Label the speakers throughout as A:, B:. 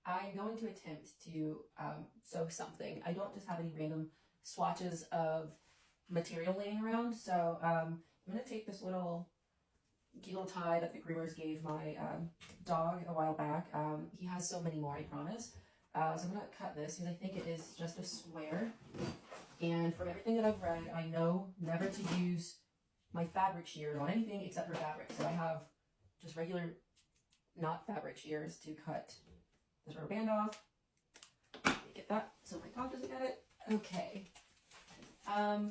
A: I'm going to attempt to sew something. I don't just have any random swatches of material laying around, so I'm going to take this little tie that the groomers gave my dog a while back. He has so many more, I promise. So I'm going to cut this because I think it is just a square. And from everything that I've read, I know never to use my fabric shears on anything except for fabric. So I have just regular, not fabric shears to cut this rubber band off. Get that so my dog doesn't get it. Okay. Oh,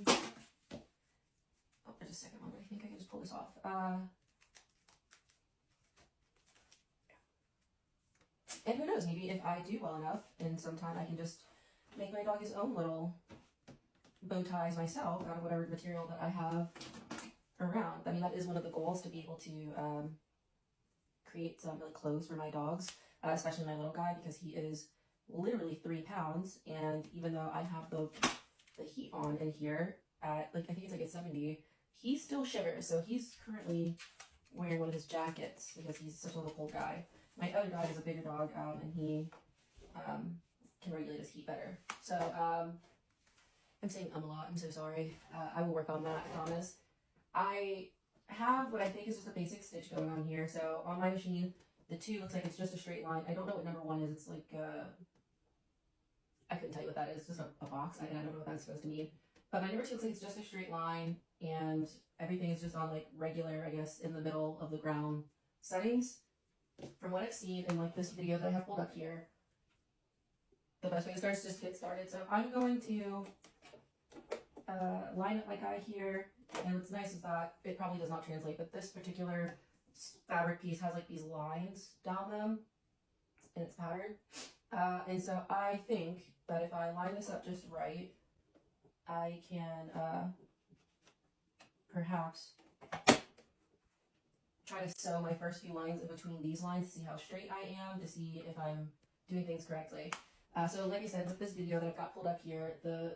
A: just a second. I think I can just pull this off. And who knows, maybe if I do well enough in some time, I can just make my dog his own little bow ties myself out of whatever material that I have around. I mean, that is one of the goals, to be able to create some really clothes for my dogs, especially my little guy, because he is literally 3 pounds. And even though I have the heat on in here at, like, I think it's like at 70, he still shivers. So he's currently wearing one of his jackets because he's such a little cold guy. My other dog is a bigger dog, and he can regulate his heat better. So I'm saying a lot. I'm so sorry. I will work on that, I promise. I have what I think is just a basic stitch going on here. So on my machine, the 2 looks like it's just a straight line. I don't know what number 1 is. It's like, I couldn't tell you what that is. It's just a box. I don't know what that's supposed to mean. But my number 2 looks like it's just a straight line, and everything is just on like regular, I guess, in the middle of the ground settings. From what I've seen in like this video that I have pulled up here, the best way to start is just get started. So I'm going to line up my guy here, and what's nice is that it probably does not translate, but this particular fabric piece has like these lines down them in its pattern. And so I think that if I line this up just right, I can perhaps try to sew my first few lines in between these lines to see how straight I am, to see if I'm doing things correctly. So like I said, with this video that I've got pulled up here, the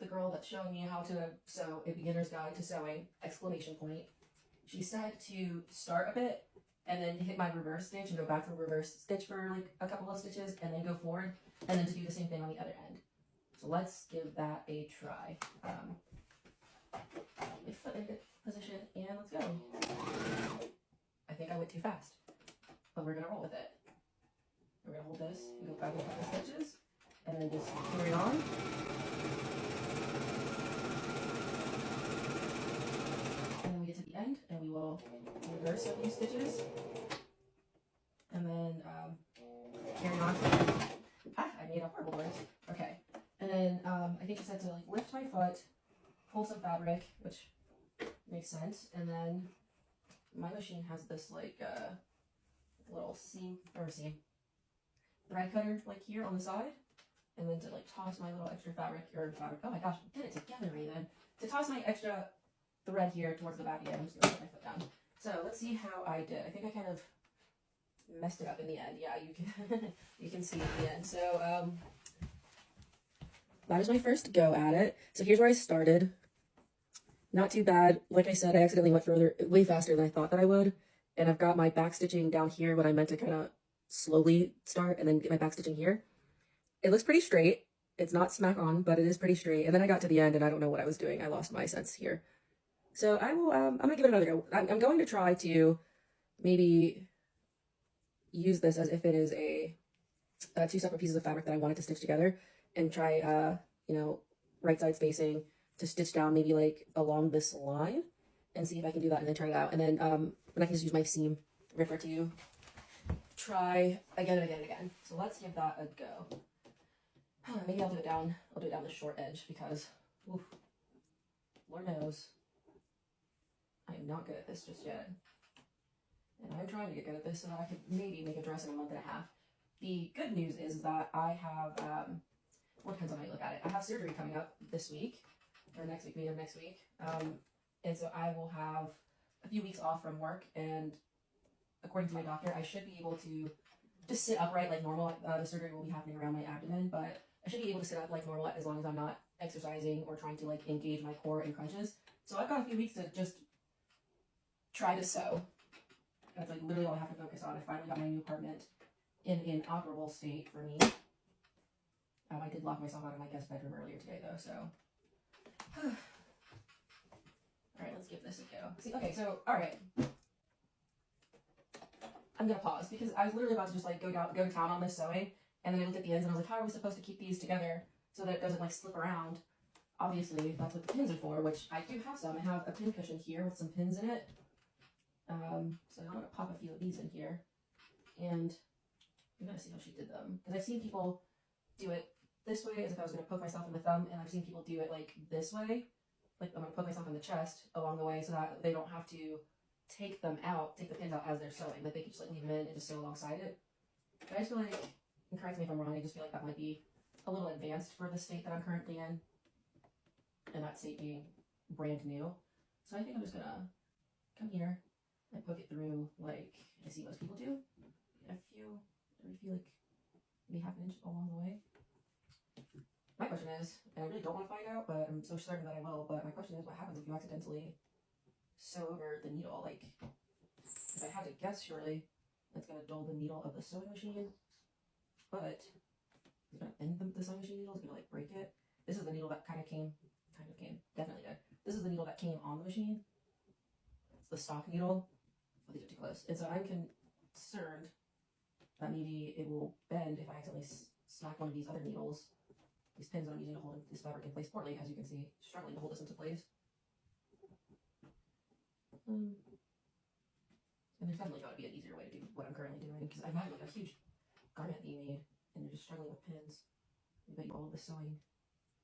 A: girl that's showing me how to sew a beginner's guide to sewing, exclamation point, she said to start a bit and then hit my reverse stitch and go back to reverse stitch for like a couple of stitches and then go forward, and then to do the same thing on the other end. So let's give that a try. Get my foot in good position and let's go. I think I went too fast, but we're gonna roll with it. We're gonna hold this and go back a couple stitches and then just carry on. And then we get to the end and we will reverse a few stitches and then carry on. I made up horrible words. Okay. And then I think it said to like lift my foot, pull some fabric, which makes sense, and then my machine has this like little thread cutter like here on the side, and then to like toss my little extra fabric. Oh my gosh, get it together, Raven. To toss my extra thread here towards the back again. I'm just gonna put my foot down. So let's see how I did. I think I kind of messed it up in the end. Yeah, you can you can see at the end. So that is my first go at it. So here's where I started. Not too bad. Like I said, I accidentally went way faster than I thought that I would. And I've got my back stitching down here, but I meant to kind of slowly start and then get my back stitching here. It looks pretty straight. It's not smack on, but it is pretty straight. And then I got to the end and I don't know what I was doing. I lost my sense here. So I will, I'm gonna give it another go. I'm going to try to maybe use this as if it is a 2 separate pieces of fabric that I wanted to stitch together, and try, you know, right side spacing to stitch down maybe like along this line and see if I can do that and then try it out. And then I can just use my seam ripper to try again and again and again. So let's give that a go. Maybe I'll do it down the short edge because, oof, Lord knows, I am not good at this just yet. And I'm trying to get good at this so that I could maybe make a dress in a month and a half. The good news is that I have, well, it depends on how you look at it. I have surgery coming up this week, or next week, maybe next week. And so I will have a few weeks off from work, and according to my doctor, I should be able to just sit upright like normal. The surgery will be happening around my abdomen, but I should be able to sit up like normal as long as I'm not exercising or trying to like engage my core in crunches. So I've got a few weeks to just try to sew. That's like literally all I have to focus on. I finally got my new apartment in an operable state for me. I did lock myself out of my guest bedroom earlier today though, so. Alright, let's give this a go. See, okay, so, alright. I'm gonna pause because I was literally about to just like go to town on this sewing, and then I looked at the ends and I was like, how are we supposed to keep these together so that it doesn't like slip around? Obviously, that's what the pins are for, which I do have some. I have a pin cushion here with some pins in it. So I'm gonna pop a few of these in here, and I'm gonna see how she did them. Because I've seen people do it this way as if I was gonna poke myself in the thumb, and I've seen people do it like this way. Like I'm gonna poke myself in the chest along the way so that they don't have to take the pins out as they're sewing. Like they can just like leave them in and just sew alongside it. But I just feel like, and correct me if I'm wrong, I just feel like that might be a little advanced for the state that I'm currently in. And that state being brand new. So I think I'm just gonna come here and poke it through like I see most people do. I feel like maybe half an inch along the way. My question is, and I really don't want to find out, but I'm so certain that I will, but my question is, what happens if you accidentally sew over the needle? Like, if I had to guess, surely it's going to dull the needle of the sewing machine, but it's going to bend the sewing machine needle, it's going to like break it. This is the needle that definitely did. This is the needle that came on the machine. It's the stock needle. Oh, these are too close. And so I'm concerned that maybe it will bend if I accidentally smack one of these other needles. These pins that I'm using to hold this fabric in place poorly, as you can see, struggling to hold this into place. And there's definitely got to be an easier way to do what I'm currently doing, because I'm having like a huge garment being made, and you're just struggling with pins. I bet you all of the sewing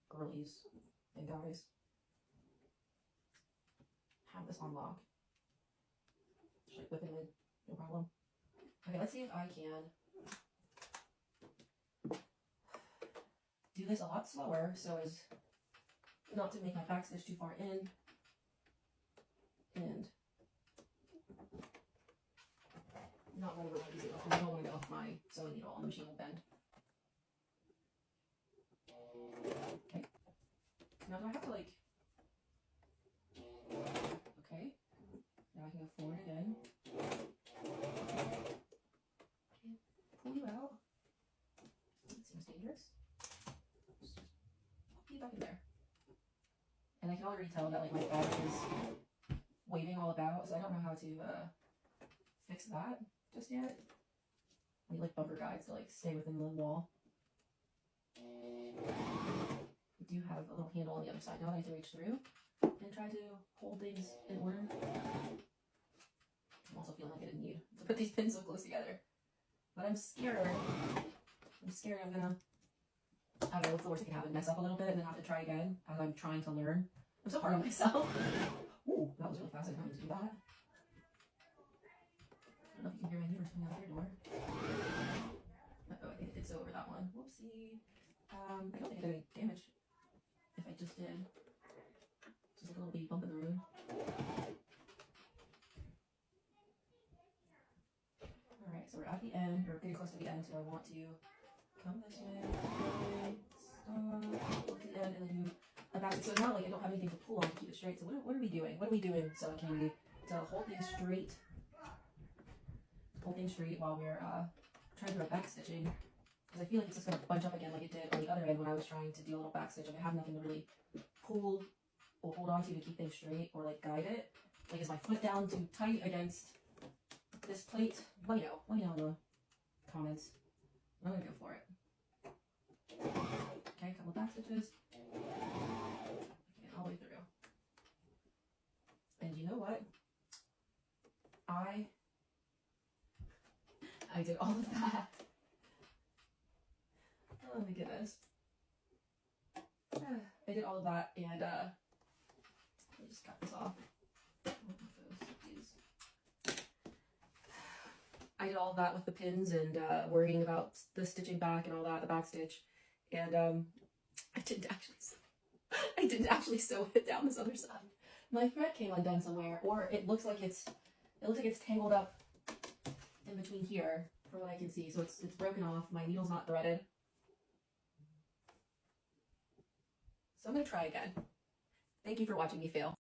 A: girlies and guys have this on lock. Just like whip it in, no problem. Okay, let's see if I can do this a lot slower so as not to make my backstitch too far in, and not run over my easy off. I don't want to get off my sewing needle on the machine will bend. Okay. Now do I have to like, okay. Now I can go forward again. Okay. Pull you out. That seems dangerous. Just pop you back in there. And I can already tell that like my fabric is waving all about, so I don't know how to fix that just yet. I need like bumper guides to like stay within the wall. I do have a little handle on the other side now that I can reach through and try to hold things in order. I'm also feeling like I didn't need to put these pins so close together. But I'm scared. I'm gonna, I don't know what's the worst that can happen, mess up a little bit and then have to try again as I'm trying to learn. I'm so hard on myself. Ooh, that was really fast. I didn't mean to do that. I don't know if you can hear my neighbors coming out their door. Oh, I think it did sew over that one. Whoopsie. I don't think I did any damage. If I just did. Just a little bitty bump in the road. Alright, so we're at the end. We're getting close to the end, so I want to come this way. Stop. Look at the end and then do a back. So now like I don't have anything to pull on to keep it straight. So what are we doing? What are we doing, sewing community, to hold things straight? Hold things straight while we're trying to do our back stitching. Because I feel like it's just going to bunch up again like it did on the other end when I was trying to do a little back stitch. Like I have nothing to really pull or hold on to keep things straight or like guide it. Like is my foot down too tight against this plate? Let me know in the comments. I'm going to go for it. Okay, a couple back stitches. Okay, all the way through. And you know what? I did all of that. Oh my goodness. I did all of that and let me just cut this off. I did all of that with the pins and worrying about the stitching back and all that, the back stitch. And I didn't actually sew it down this other side. My thread came undone somewhere, or it looks like it's tangled up in between here from what I can see. So it's broken off. My needle's not threaded. So I'm going to try again. Thank you for watching me fail.